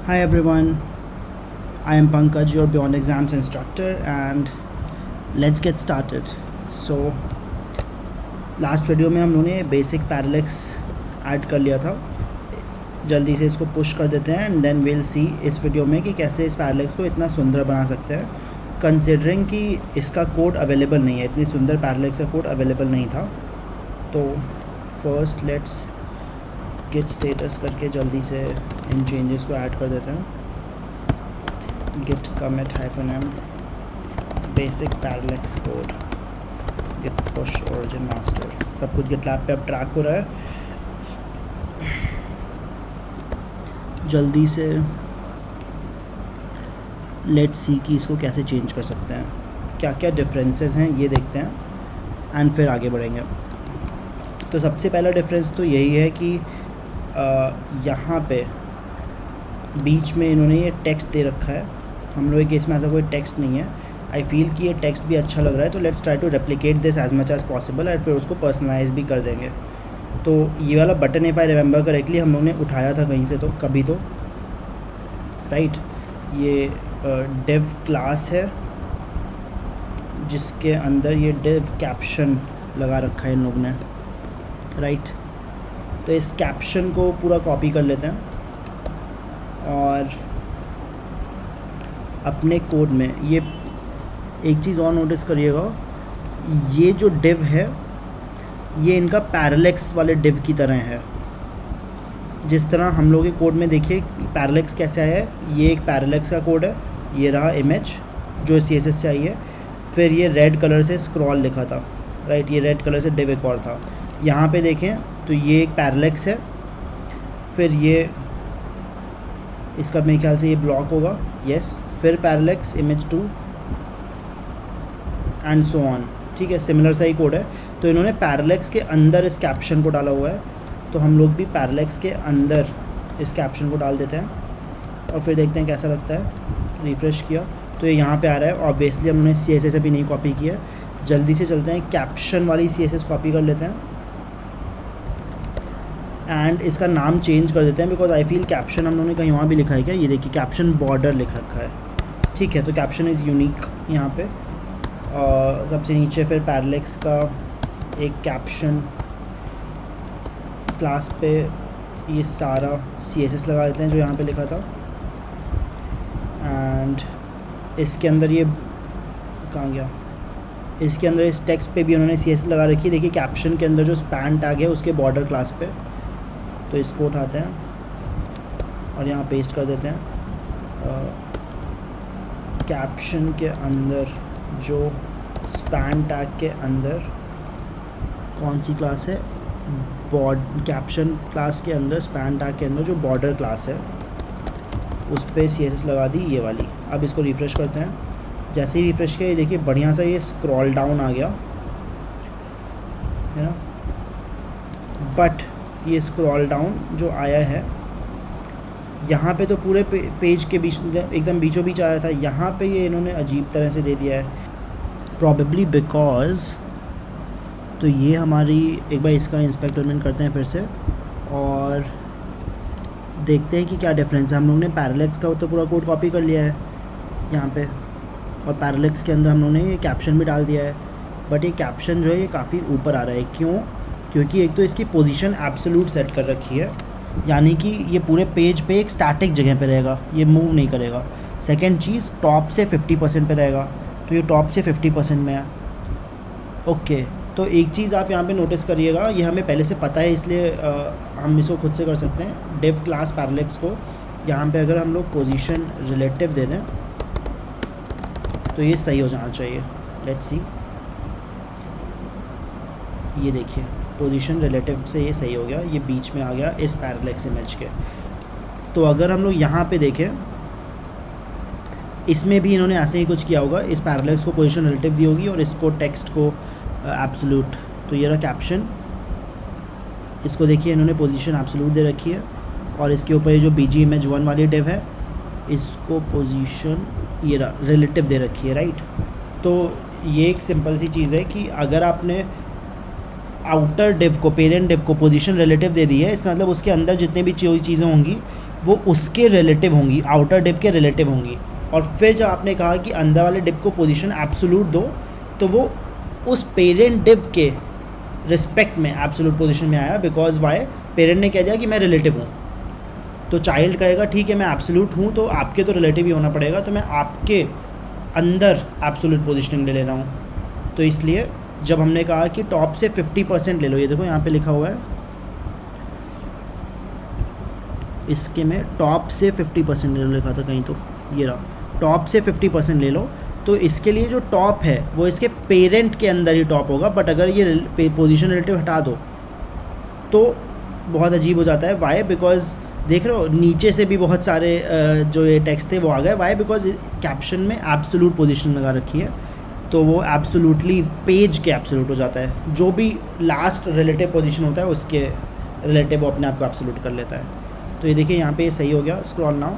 Hi everyone, I am Pankaj, your Beyond Exams instructor, and let's get started. So, last video में हम लोगों ने basic पैरेलक्स add कर लिया था. जल्दी से इसको पुश कर देते हैं एंड देन विल सी इस वीडियो में कि कैसे इस पैरेलक्स को इतना सुंदर बना सकते हैं, कंसिडरिंग कि इसका कोड अवेलेबल नहीं है. इतनी सुंदर पैरेलक्स का कोड अवेलेबल नहीं था. तो फर्स्ट लेट्स गिट स्टेटस करके जल्दी से इन चेंजेस को ऐड कर देते हैं. git commit -m basic parallax code git push origin master. सब कुछ GitLab पे अब ट्रैक हो रहा है. जल्दी से लेट्स सी कि इसको कैसे चेंज कर सकते हैं, क्या क्या डिफरेंसेस हैं ये देखते हैं एंड फिर आगे बढ़ेंगे. तो सबसे पहला डिफरेंस तो यही है कि यहाँ पे बीच में इन्होंने ये टेक्स्ट दे रखा है. हम लोग के केस में ऐसा कोई टेक्स्ट नहीं है. आई फील कि ये टेक्स्ट भी अच्छा लग रहा है, तो let's try to replicate this as much as possible and फिर उसको पर्सनलाइज भी कर देंगे. तो ये वाला button if I remember correctly हम लोग ने उठाया था कहीं से, तो कभी तो राइट. ये डिव क्लास है जिसके अंदर ये डिव कैप्शन लगा रखा है इन लोग ने, राइट. तो इस कैप्शन को पूरा कॉपी कर लेते हैं और अपने कोड में ये एक चीज़ और नोटिस करिएगा, ये जो डिव है ये इनका पैरेलक्स वाले डिव की तरह है. जिस तरह हम लोग के कोड में देखिए पैरेलक्स कैसे आया है. ये एक पैरेलक्स का कोड है, ये रहा इमेज जो CSS से आई है. फिर ये रेड कलर से स्क्रॉल लिखा था, राइट. ये रेड कलर से डिव एक और था. यहाँ पे देखें तो ये एक पैरेलक्स है. फिर ये इसका मेरे ख्याल से ये ब्लॉक होगा, यस. फिर पैरेलक्स इमेज 2 एंड सो ऑन, ठीक है. सिमिलर सा ही कोड है. तो इन्होंने पैरेलक्स के अंदर इस कैप्शन को डाला हुआ है, तो हम लोग भी पैरेलक्स के अंदर इस कैप्शन को डाल देते हैं और फिर देखते हैं कैसा लगता है. रिफ़्रेश किया तो ये यहाँ पे आ रहा है. ऑब्वियसली हमने CSS अभी नहीं कॉपी किया. जल्दी से चलते हैं कैप्शन वाली CSS कॉपी कर लेते हैं एंड इसका नाम चेंज कर देते हैं, बिकॉज आई फील कैप्शन हम लोगों ने कहीं वहाँ भी लिखा है क्या. ये देखिए कैप्शन बॉर्डर लिख रखा है, ठीक है. तो कैप्शन इज़ यूनिक यहाँ पे. सबसे नीचे फिर पैरेलक्स का एक कैप्शन क्लास पे ये सारा CSS लगा देते हैं जो यहाँ पे लिखा था. एंड इसके अंदर ये कहाँ गया, इसके अंदर इस टेक्स्ट पे भी उन्होंने CSS लगा रखी है. देखिए कैप्शन के अंदर जो स्पैन टैग है उसके बॉर्डर क्लास पे, तो इसको उठाते हैं और यहाँ पेस्ट कर देते हैं. कैप्शन के अंदर जो स्पैन टैग के अंदर कौन सी क्लास है, कैप्शन क्लास के अंदर स्पैन टैग के अंदर जो बॉर्डर क्लास है उस पर CSS लगा दी ये वाली. अब इसको रिफ़्रेश करते हैं. जैसे ही रिफ़्रेश किया ये देखिए बढ़िया सा ये स्क्रॉल डाउन आ गया है ना. बट ये स्क्रॉल डाउन जो आया है यहाँ पे तो पूरे पेज के बीच एकदम बीचों बीच आया था. यहाँ पे ये इन्होंने अजीब तरह से दे दिया है, प्रॉबेबली बिकॉज. तो ये हमारी एक बार इसका इंस्पेक्टमेंट करते हैं फिर से और देखते हैं कि क्या डिफरेंस है. हम लोग ने पैरेलक्स का तो पूरा कोड कॉपी कर लिया है यहाँ पे और पैरेलक्स के अंदर हम लोग ने ये कैप्शन भी डाल दिया है. बट ये कैप्शन जो है ये काफ़ी ऊपर आ रहा है. क्यों? क्योंकि एक तो इसकी पोजीशन एब्सोल्यूट सेट कर रखी है, यानी कि ये पूरे पेज पे एक स्टैटिक जगह पे रहेगा, ये मूव नहीं करेगा. सेकंड चीज़ टॉप से 50% पे रहेगा, तो ये टॉप से 50% में है. ओके. तो एक चीज़ आप यहाँ पे नोटिस करिएगा, ये हमें पहले से पता है इसलिए हम इसको खुद से कर सकते हैं. डिव क्लास पैरेलक्स को यहाँ पे अगर हम लोग पोजीशन रिलेटिव दे दें तो ये सही हो जाना चाहिए. लेट्स सी, ये देखिए पोजीशन रिलेटिव से ये सही हो गया, ये बीच में आ गया इस पैरेलक्स इमेज के. तो अगर हम लोग यहाँ पे देखें इसमें भी इन्होंने ऐसे ही कुछ किया होगा. इस पैरेलक्स को पोजीशन रिलेटिव दी होगी और इसको टेक्स्ट को एब्सोल्यूट. तो ये रहा कैप्शन, इसको देखिए इन्होंने पोजीशन एब्सोल्यूट दे रखी है और इसके ऊपर ये जो BG इमेज 1 वाली डिव है इसको पोजीशन ये रहा रिलेटिव दे रखी है, राइट. तो ये एक सिंपल सी चीज़ है कि अगर आपने आउटर डिव को, पेरेंट डिव को पोजीशन रिलेटिव दे दी है, इसका मतलब उसके अंदर जितने भी चीज़ें होंगी वो उसके रिलेटिव होंगी, आउटर डिव के रिलेटिव होंगी। और फिर जब आपने कहा कि अंदर वाले डिव को पोजीशन एब्सोल्यूट दो, तो वो उस पेरेंट डिव के रिस्पेक्ट में एब्सोल्यूट पोजीशन में आया, बिकॉज वाई, पेरेंट ने कह दिया कि मैं रिलेटिव हूँ। तो चाइल्ड कहेगा ठीक है मैं एब्सोल्यूट हूँ, तो आपके तो रिलेटिव ही होना पड़ेगा, तो मैं आपके अंदर एब्सोल्यूट पोजीशनिंग ले रहा हूँ। तो इसलिए जब हमने कहा कि टॉप से 50% ले लो, ये देखो यहाँ पे लिखा हुआ है, इसके में टॉप से 50% ले लो लिखा था कहीं, तो ये रहा, टॉप से 50% ले लो। तो इसके लिए जो टॉप है वो इसके पेरेंट के अंदर ही टॉप होगा, बट अगर ये पोजीशन रिलेटिव हटा दो तो बहुत अजीब हो जाता है। वाई? बिकॉज देख रहे हो नीचे से भी बहुत सारे जो ये टेक्स्ट थे वो आ गए। वाई? बिकॉज कैप्शन में एब्सोल्यूट पोजीशन लगा रखी है, तो वो एब्सोल्यूटली पेज के एब्सोल्यूट हो जाता है। जो भी लास्ट रिलेटिव पोजीशन होता है उसके रिलेटिव वो अपने आप को एब्सोल्यूट कर लेता है। तो ये देखिए यहाँ पे ये सही हो गया। Scroll now.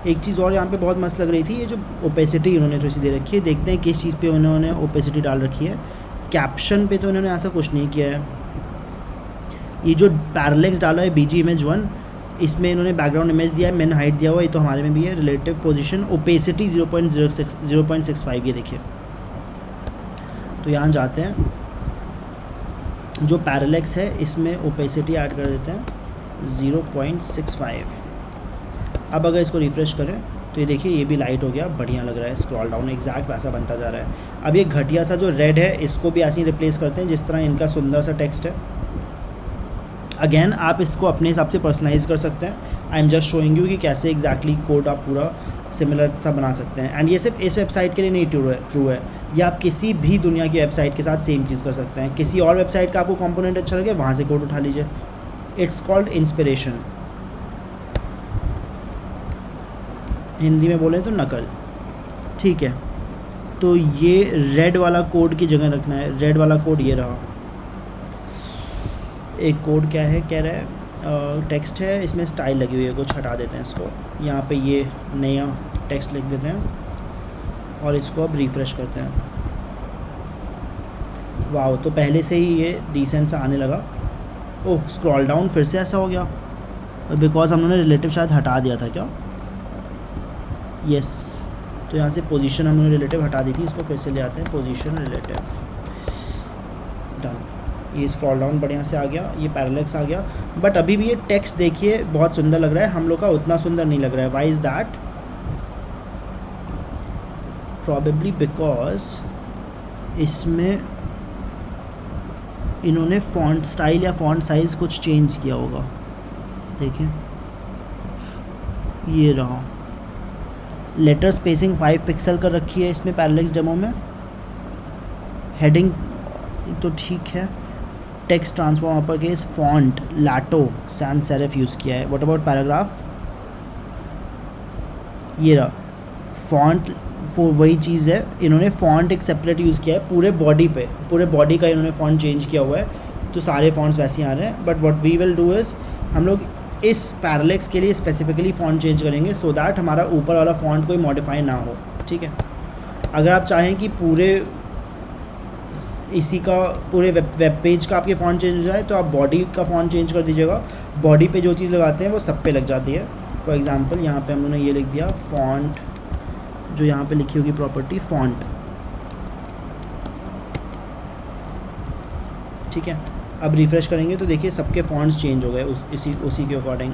एक चीज़ और यहाँ पे बहुत मस्त लग रही थी, ये जो ओपेसिटी उन्होंने थोड़ी सी दे रखी है। देखते हैं किस चीज़ पे उन्होंने ओपेसिटी डाल रखी है। कैप्शन पे तो उन्होंने ऐसा कुछ नहीं किया है। ये जो पैरालेक्स डाला है बीजी इमेज 1, इसमें इन्होंने बैकग्राउंड इमेज दिया है, मेन हाइट दिया हुआ है, ये तो हमारे में भी है। रिलेटिव पोजीशन ओपेसिटी 0.65, ये देखिए। तो यहाँ जाते हैं, जो पैरालेक्स है इसमें ओपेसिटी ऐड कर देते हैं 0.65। अब अगर इसको रिफ्रेश करें तो ये देखिए ये भी लाइट हो गया, बढ़िया लग रहा है। स्क्रॉल डाउन एग्जैक्ट वैसा बनता जा रहा है। अब ये घटिया सा जो रेड है इसको भी ऐसे ही रिप्लेस करते हैं जिस तरह इनका सुंदर सा टेक्स्ट है। अगेन आप इसको अपने हिसाब से पर्सनलाइज कर सकते हैं। I am just showing you कि कैसे एग्जैक्टली कोड आप पूरा सिमिलर सा बना सकते हैं। एंड ये सिर्फ इस वेबसाइट के लिए नहीं ट्रू है, ये आप किसी भी दुनिया की वेबसाइट के साथ सेम चीज़ कर सकते हैं। किसी और वेबसाइट का आपको कंपोनेंट अच्छा लगे वहाँ से कोड उठा लीजिए। इट्स कॉल्ड इंस्पिरेशन, हिंदी में बोले तो नकल, ठीक है। तो ये रेड वाला कोड की जगह रखना है। रेड वाला कोड ये रहा। एक कोड क्या है, कह रहा है टेक्स्ट है, इसमें स्टाइल लगी हुई है, कुछ हटा देते हैं इसको। यहाँ पे ये नया टेक्स्ट लिख देते हैं और इसको अब रिफ़्रेश करते हैं। वाह, तो पहले से ही ये डिसेंट सा आने लगा। ओह, स्क्रॉल डाउन फिर से ऐसा हो गया, बिकॉज हमने रिलेटिव शायद हटा दिया था क्या? यस। तो यहाँ से पोजीशन हमने रिलेटिव हटा दी थी, इसको फिर से ले आते हैं, पोजीशन रिलेटिव, डन। ये स्क्रॉल डाउन बढ़िया से आ गया, ये पैरालेक्स आ गया। बट अभी भी ये टेक्स्ट देखिए बहुत सुंदर लग रहा है, हम लोग का उतना सुंदर नहीं लग रहा है। Why is that? Probably because इसमें इन्होंने फॉन्ट स्टाइल या फॉन्ट साइज़ कुछ चेंज किया होगा। देखें, ये रहा। लेटर स्पेसिंग 5 पिक्सल कर रखी है इसमें पैरालेक्स डेमो में। हेडिंग तो ठीक है। Text transform upper case, font Lato sans serif use किया है। What about paragraph? ये रहा फॉन्ट, वही चीज़ है। इन्होंने फॉन्ट एक सेपरेट यूज़ किया है पूरे बॉडी पे, पूरे बॉडी का इन्होंने फॉन्ट चेंज किया हुआ है, तो सारे फॉन्ट्स वैसे ही आ रहे हैं। But what we will do is, हम लोग इस पैरालेक्स के लिए स्पेसिफिकली फ़ॉन्ट चेंज करेंगे सो दैट हमारा ऊपर वाला फ़ॉन्ट कोई मॉडिफाई ना हो, ठीक है। अगर आप चाहें कि पूरे इसी का पूरे वेब पेज का आपके फ़ॉन्ट चेंज हो जाए तो आप बॉडी का फ़ॉन्ट चेंज कर दीजिएगा। बॉडी पे जो चीज़ लगाते हैं वो सब पे लग जाती है। फॉर एग्जांपल यहाँ पे हम लोगों ने ये लिख दिया फ़ॉन्ट, जो यहाँ पे लिखी होगी प्रॉपर्टी फ़ॉन्ट, ठीक है। अब रिफ़्रेश करेंगे तो देखिए सबके फ़ॉन्ट्स चेंज हो गए उसी के अकॉर्डिंग।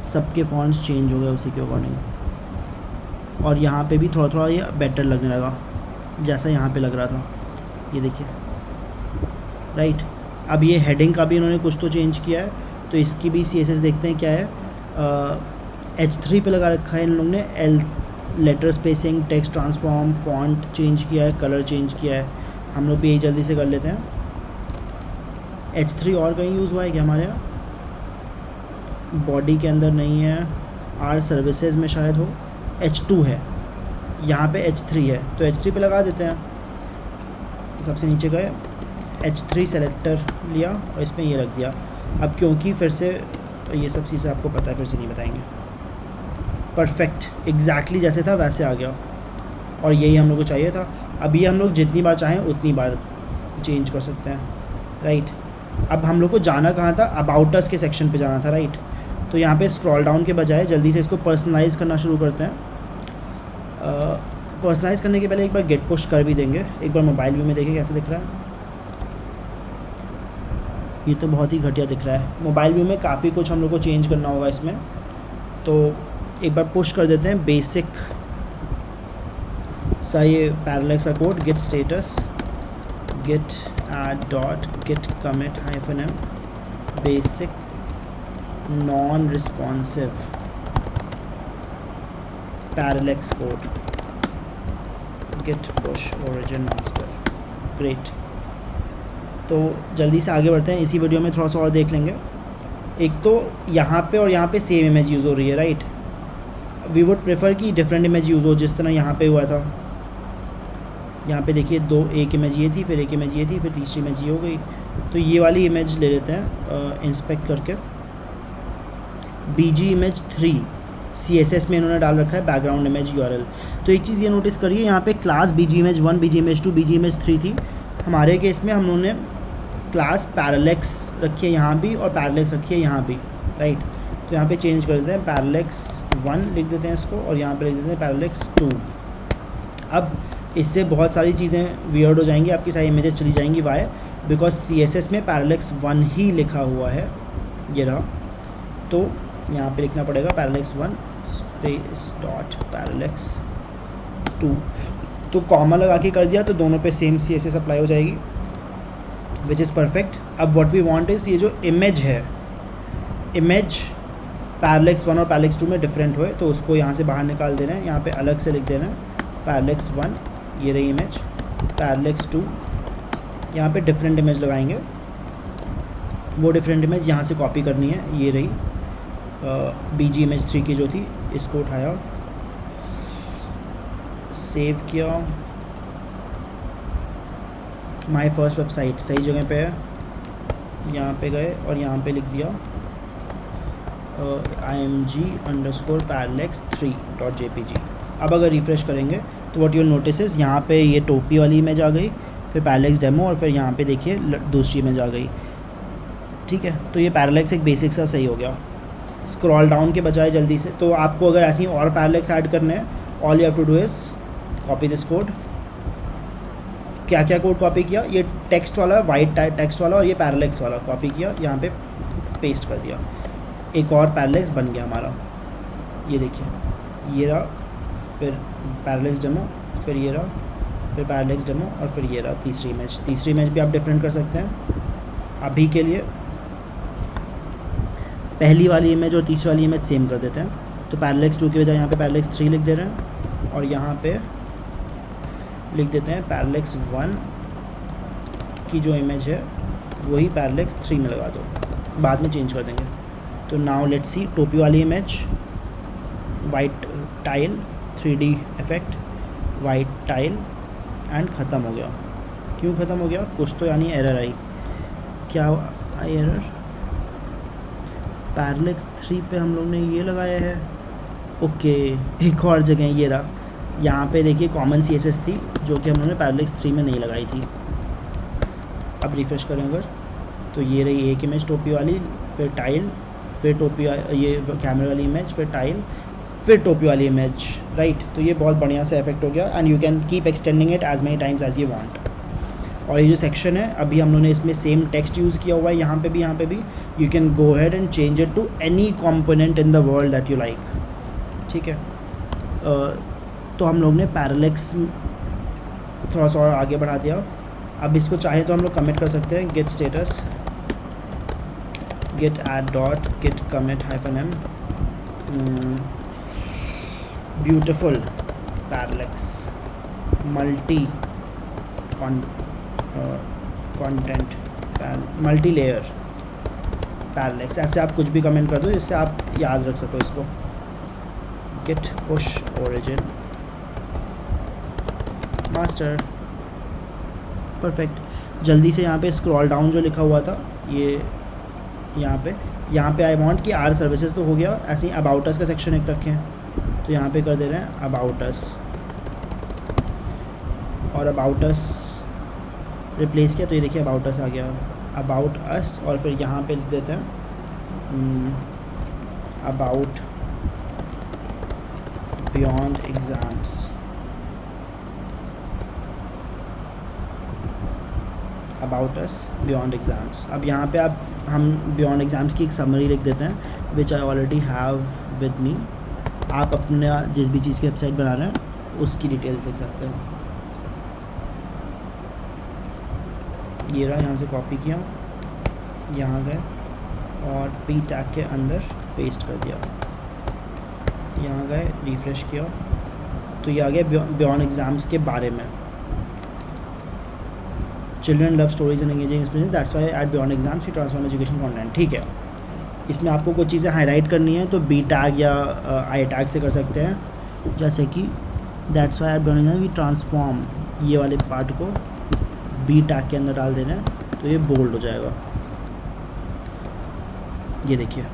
सबके फ़ॉन्ट्स चेंज हो गए उसी के अकॉर्डिंग। और यहाँ पे भी थोड़ा थोड़ा ये बेटर लगने लगा जैसा यहाँ पे लग रहा था, ये देखिए, राइट। अब ये हेडिंग का भी इन्होंने कुछ तो चेंज किया है, तो इसकी भी CSS देखते हैं क्या है। H3 पे लगा रखा है इन लोगों ने। Letter spacing, text transform, font change किया है, कलर चेंज किया है। हम लोग भी यही जल्दी से कर लेते हैं। H3 और कहीं यूज़ हुआ है क्या हमारे यहाँ? बॉडी के अंदर नहीं है, आर सर्विसेज में शायद हो। H2 है, यहाँ पे H3 है, तो H3 पे लगा देते हैं। सबसे नीचे गए, H3 सेलेक्टर लिया और इसमें ये रख दिया। अब क्योंकि फिर से ये सब चीज़ें आपको पता है, फिर से नहीं बताएंगे। परफेक्ट, एग्जैक्टली जैसे था वैसे आ गया, और यही हम लोग को चाहिए था। अब ये हम लोग जितनी बार चाहें उतनी बार चेंज कर सकते हैं, राइट। अब हम लोग को जाना कहाँ था, अबाउट अस के सेक्शन पे जाना था, राइट। तो यहाँ पे स्क्रॉल डाउन के बजाय जल्दी से इसको पर्सनलाइज करना शुरू करते हैं। पर्सनलाइज करने के पहले एक बार गेट पुश कर भी देंगे, एक बार मोबाइल व्यू में देखें कैसे दिख रहा है। ये तो बहुत ही घटिया दिख रहा है। मोबाइल व्यू में काफ़ी कुछ हम लोग को चेंज करना होगा इसमें, तो एक बार पुश कर देते हैं बेसिक सा ये पैरेलैक्स का code, git status git add dot git commit -m basic non responsive parallax code git push origin master. Great. तो जल्दी से आगे बढ़ते हैं, इसी वीडियो में थोड़ा सा और देख लेंगे। एक तो यहाँ पे और यहाँ पे सेम इमेज यूज़ हो रही है, राइट। वी वुड प्रेफर कि डिफरेंट इमेज यूज़ हो, जिस तरह यहाँ पे हुआ था। यहाँ पे देखिए एक इमेज ये थी, फिर एक इमेज ये थी, फिर तीसरी इमेज ये हो गई। तो ये वाली इमेज ले लेते हैं इंस्पेक्ट करके। BG इमेज 3 CSS में इन्होंने डाल रखा है बैकग्राउंड इमेज URL। तो एक चीज़ ये नोटिस करिए, यहाँ पे class BG image 1, BG image 2, BG image 3 थी। हमारे केस में हम लोगों ने क्लास पैरेलैक्स रखी है यहाँ भी और पैरेलैक्स रखी है यहाँ भी, राइट। तो यहाँ पे चेंज कर देते हैं, पैरेलैक्स 1 लिख देते हैं इसको, और यहाँ पे लिख देते हैं पैरेलैक्स 2। अब इससे बहुत सारी चीज़ें वियर्ड हो जाएंगी, आपकी सारी इमेजेस चली जाएंगी। वाई? बिकॉज CSS में पैरेलैक्स 1 ही लिखा हुआ है, ये रहा। तो यहाँ पे लिखना पड़ेगा पैरेलैक्स 1 स्पेस डॉट पैरेलैक्स 2। तो कॉमा लगा के कर दिया तो दोनों पे सेम CSS अप्लाई हो जाएगी, विच इज़ परफेक्ट। अब व्हाट वी वांट इज़, ये जो इमेज है, इमेज पैरेलैक्स 1 और पैरेलैक्स 2 में डिफरेंट हुए, तो उसको यहाँ से बाहर निकाल देना है। यहाँ पे अलग से लिख देना है पैरेलैक्स 1, ये रही इमेज, पैरेलैक्स 2, यहाँ पे डिफरेंट इमेज लगाएंगे। वो डिफरेंट इमेज यहाँ से कॉपी करनी है, ये रही BG इमेज 3 की जो थी, इसको उठाया, सेव किया, माई फर्स्ट वेबसाइट सही जगह पे है, यहाँ पे गए और यहाँ पे लिख दिया img_parallax3.jpg। अब अगर रिफ़्रेश करेंगे तो what you will notice is, यहाँ पे ये टोपी वाली इमेज आ गई, फिर पैरेलैक्स डेमो, और फिर यहाँ पे देखिए दूसरी इमेज आ गई। ठीक है, तो ये पैरेलैक्स एक बेसिक सा सही हो गया। स्क्रॉल डाउन के बजाय जल्दी से, तो आपको अगर ऐसे ही और पैरेलैक्स ऐड करने हैं, all you have to do is copy this code. क्या क्या कोड कॉपी किया, ये टेक्स्ट वाला, वाइट टेक्स्ट वाला, और ये पैरेलैक्स वाला कॉपी किया, यहाँ पे पेस्ट कर दिया। एक और पैरेलैक्स बन गया हमारा, ये देखिए, ये रहा, फिर पैरेलैक्स डेमो, फिर ये रहा, फिर पैरेलैक्स डेमो, और फिर ये रहा तीसरी इमेज। तीसरी इमेज भी आप डिफरेंट कर सकते हैं। अभी के लिए पहली वाली इमेज और तीसरी वाली इमेज सेम कर देते हैं। तो पैरेलैक्स 2 की बजाय यहाँ पे पैरेलैक्स 3 लिख दे रहे हैं, और यहाँ पे लिख देते हैं पैरेलैक्स 1 की जो इमेज है वही पैरेलैक्स 3 में लगा दो, बाद में चेंज कर देंगे। तो नाउ लेट्स सी, टोपी वाली image, white tile, 3D effect, white tile, and ख़त्म हो गया। क्यों ख़त्म हो गया? कुछ तो यानी एरर आई। क्या आई एरर? पैरेलैक्स 3 पे हम लोग ने ये लगाया है। ओके, एक और जगह ये रहा, यहाँ पे देखिए कॉमन CSS थी जो कि हम लोगों ने पैरेलैक्स 3 में नहीं लगाई थी। अब रिफ्रेश करें अगर, तो ये रही एक इमेज टोपी वाली, फिर टाइल, फिर टोपी, ये कैमरे वाली इमेज, फिर टाइल, फिर टोपी वाली इमेज, राइट। तो ये बहुत बढ़िया से इफेक्ट हो गया, and you can keep extending it as many times as you want. और ये जो सेक्शन है, अभी हम लोगों ने इसमें सेम टेक्स्ट यूज़ किया हुआ है, यहाँ पे भी you can go ahead and change it to any component in the world that you like. ठीक है, तो हम लोग ने पैरेलैक्स थोड़ा सा और आगे बढ़ा दिया। अब इसको चाहे तो हम लोग कमिट कर सकते हैं, git status git add dot git commit -m beautiful parallax multi content multi layer parallax. ऐसे आप कुछ भी कमेंट कर दो जिससे आप याद रख सको इसको। Git push origin master, perfect. जल्दी से यहाँ पे स्क्रॉल डाउन जो लिखा हुआ था, ये यहाँ पे आई वांट कि आर सर्विसेज तो हो गया, ऐसे ही अबाउट अस का सेक्शन एक रखें, तो यहाँ पे कर दे रहे हैं अबाउट अस, और अबाउट अस रिप्लेस किया तो ये देखिए अबाउट अस आ गया। अबाउट अस, और फिर यहाँ पे लिख देते हैं about beyond exams. About us beyond exams. अब यहाँ पे हम बियॉन्ड एग्ज़ाम्स की एक समरी लिख देते हैं which I already have with me. आप अपना जिस भी चीज़ की वेबसाइट बना रहे हैं उसकी डिटेल्स लिख सकते हैं। ये रहा, यहाँ से कॉपी किया, यहाँ गए और पी टैग के अंदर पेस्ट कर दिया, यहाँ गए रिफ्रेश किया, तो ये आ गया बियॉन्ड एग्ज़ाम्स के बारे में। Children love stories and engaging experience, that's why at beyond exams we transform education content. ठीक है, इसमें आपको कुछ चीज़ें हाईलाइट करनी है तो बी टैग या आई टैग से कर सकते हैं, जैसे कि that's why at beyond exams we transform, ये वाले पार्ट को बी टैग के अंदर डाल देना है तो ये बोल्ड हो जाएगा। ये देखिए,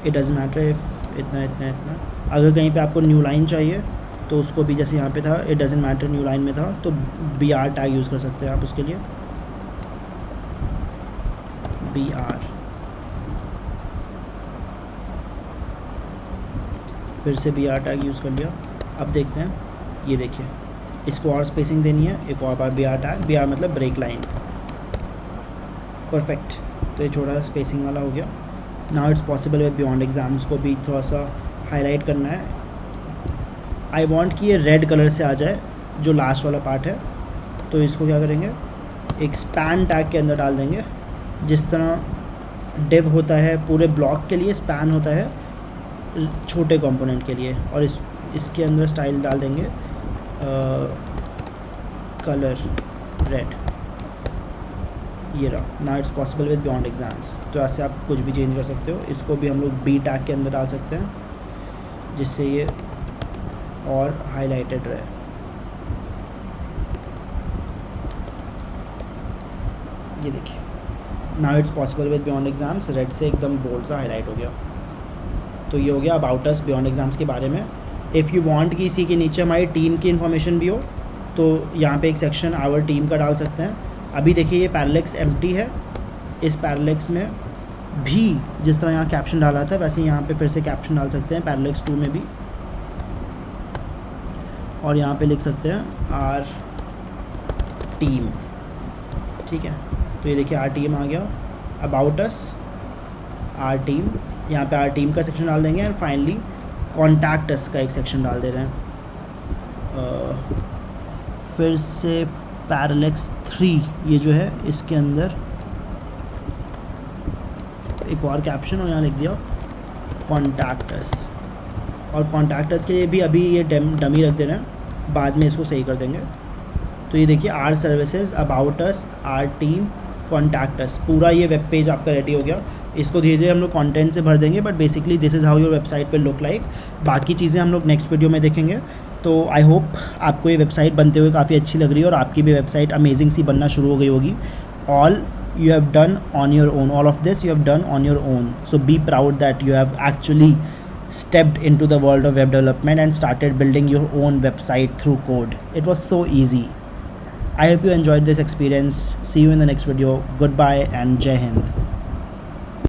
इट डज़न्ट मैटर इफ इतना इतना इतना। अगर कहीं पे आपको न्यू लाइन चाहिए तो उसको भी, जैसे यहाँ पे था it doesn't matter new line में था, तो बी आर टैग यूज़ कर सकते हैं आप उसके लिए, बी आर। फिर से बी आर टैग यूज़ कर लिया। अब देखते हैं, ये देखिए, इसको और स्पेसिंग देनी है, एक और बार B R tag, B R मतलब ब्रेक लाइन, परफेक्ट। तो ये छोटा सा स्पेसिंग वाला हो गया। Now it's possible with beyond exams को भी थोड़ा सा हाईलाइट करना है। आई वॉन्ट कि ये रेड कलर से आ जाए जो लास्ट वाला पार्ट है, तो इसको क्या करेंगे, एक स्पैन टैग के अंदर डाल देंगे। जिस तरह डिव होता है पूरे ब्लॉक के लिए, स्पैन होता है छोटे कंपोनेंट के लिए, और इसके अंदर स्टाइल डाल देंगे कलर रेड। ये रहा, now it's possible with beyond exams. तो ऐसे आप कुछ भी चेंज कर सकते हो। इसको भी हम लोग बी टैग के अंदर डाल सकते हैं जिससे ये और हाईलाइटेड रहे। ये देखिए, now it's possible with beyond exams, red से एकदम बोल्ड सा हाईलाइट हो गया। तो ये हो गया अबाउट अस बियॉन्ड एग्ज़ाम्स के बारे में। इफ़ यू वांट कि इसी के नीचे हमारी टीम की इन्फॉर्मेशन भी हो तो यहाँ पे एक सेक्शन आवर टीम का डाल सकते हैं। अभी देखिए ये पैरालेक्स एम्प्टी है, इस पैरालेक्स में भी जिस तरह यहाँ कैप्शन डाला था वैसे यहाँ पे फिर से कैप्शन डाल सकते हैं पैरालेक्स 2 में भी, और यहाँ पे लिख सकते हैं आर टीम। ठीक है, तो ये देखिए आर टीम आ गया, अबाउट अस आर टीम, यहाँ पे आर टीम का सेक्शन डाल देंगे, एंड फाइनली कॉन्टैक्ट अस का एक सेक्शन डाल दे रहे हैं। फिर से पैरालेक्स 3 ये जो है इसके अंदर एक और कैप्शन, और यहाँ लिख दिया कॉन्टैक्ट अस। और कॉन्टैक्ट अस के लिए भी अभी ये डमी रख दे रहे हैं, बाद में इसको सही कर देंगे। तो ये देखिए our services, about us, our team, contact us, पूरा ये वेब पेज आपका रेडी हो गया। इसको धीरे धीरे हम लोग कंटेंट से भर देंगे, but basically this is how your website will look like. बाकी चीज़ें हम लोग नेक्स्ट वीडियो में देखेंगे। तो आई होप आपको ये वेबसाइट बनते हुए काफ़ी अच्छी लग रही है और आपकी भी वेबसाइट अमेजिंग सी बनना शुरू हो गई होगी। All you have done on your own, all of this you have done on your own, so be proud that you have actually stepped into the world of web development and started building your own website through code. It was so easy. I hope you enjoyed this experience. See you in the next video. Goodbye and Jai Hind.